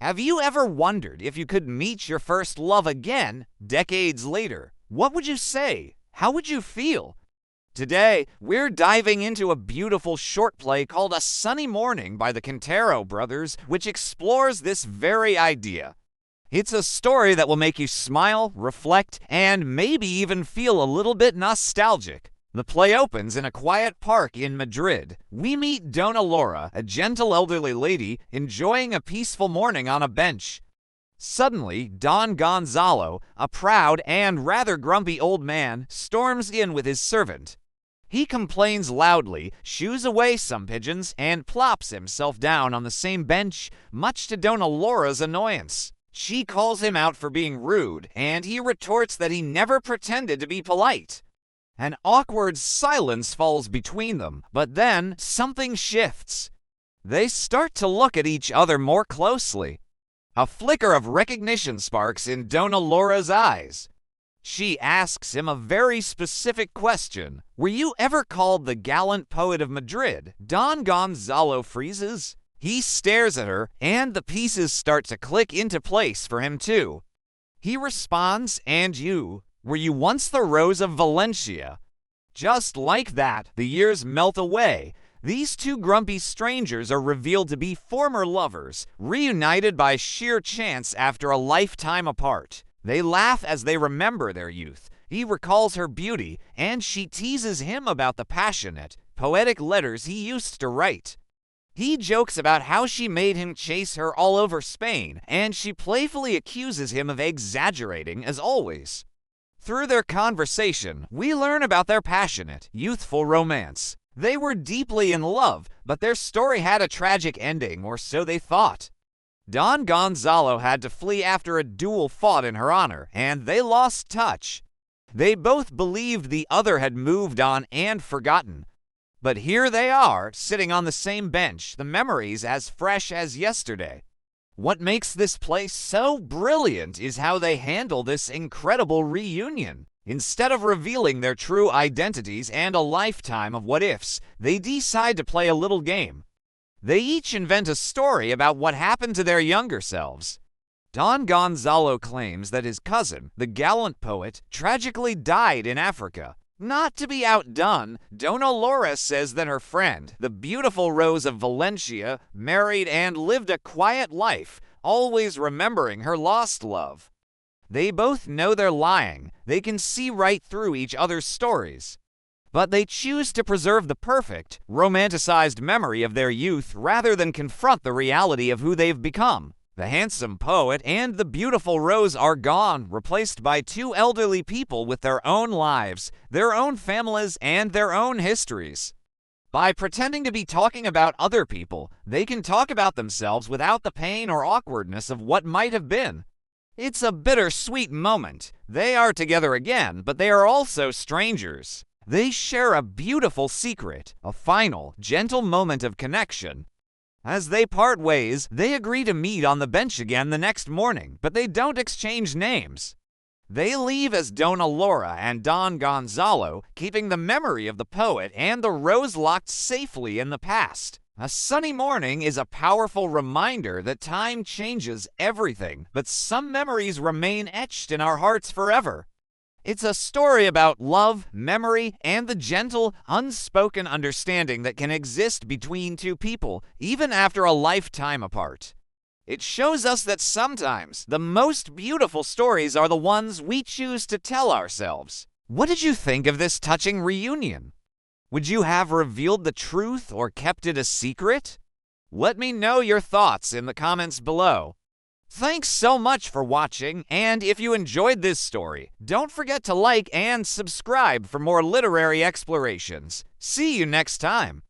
Have you ever wondered if you could meet your first love again decades later? What would you say? How would you feel? Today, we're diving into a beautiful short play called A Sunny Morning by the Quintero brothers, which explores this very idea. It's a story that will make you smile, reflect, and maybe even feel a little bit nostalgic. The play opens in a quiet park in Madrid. We meet Dona Laura, a gentle elderly lady, enjoying a peaceful morning on a bench. Suddenly, Don Gonzalo, a proud and rather grumpy old man, storms in with his servant. He complains loudly, shoos away some pigeons, and plops himself down on the same bench, much to Dona Laura's annoyance. She calls him out for being rude, and he retorts that he never pretended to be polite. An awkward silence falls between them, but then something shifts. They start to look at each other more closely. A flicker of recognition sparks in Dona Laura's eyes. She asks him a very specific question. Were you ever called the gallant poet of Madrid? Don Gonzalo freezes. He stares at her, and the pieces start to click into place for him too. He responds, and you? Were you once the Rose of Valencia? Just like that, the years melt away. These two grumpy strangers are revealed to be former lovers, reunited by sheer chance after a lifetime apart. They laugh as they remember their youth. He recalls her beauty, and she teases him about the passionate, poetic letters he used to write. He jokes about how she made him chase her all over Spain, and she playfully accuses him of exaggerating as always. Through their conversation, we learn about their passionate, youthful romance. They were deeply in love, but their story had a tragic ending, or so they thought. Don Gonzalo had to flee after a duel fought in her honor, and they lost touch. They both believed the other had moved on and forgotten. But here they are, sitting on the same bench, the memories as fresh as yesterday. What makes this play so brilliant is how they handle this incredible reunion. Instead of revealing their true identities and a lifetime of what-ifs, they decide to play a little game. They each invent a story about what happened to their younger selves. Don Gonzalo claims that his cousin, the gallant poet, tragically died in Africa. Not to be outdone, Dona Laura says that her friend, the beautiful Rose of Valencia, married and lived a quiet life, always remembering her lost love. They both know they're lying. They can see right through each other's stories. But they choose to preserve the perfect, romanticized memory of their youth rather than confront the reality of who they've become. The handsome poet and the beautiful Rose are gone, replaced by two elderly people with their own lives, their own families, and their own histories. By pretending to be talking about other people, they can talk about themselves without the pain or awkwardness of what might have been. It's a bittersweet moment. They are together again, but they are also strangers. They share a beautiful secret, a final, gentle moment of connection. As they part ways, they agree to meet on the bench again the next morning, but they don't exchange names. They leave as Dona Laura and Don Gonzalo, keeping the memory of the poet and the rose locked safely in the past. A sunny morning is a powerful reminder that time changes everything, but some memories remain etched in our hearts forever. It's a story about love, memory, and the gentle, unspoken understanding that can exist between two people, even after a lifetime apart. It shows us that sometimes the most beautiful stories are the ones we choose to tell ourselves. What did you think of this touching reunion? Would you have revealed the truth or kept it a secret? Let me know your thoughts in the comments below. Thanks so much for watching, and if you enjoyed this story, don't forget to like and subscribe for more literary explorations. See you next time.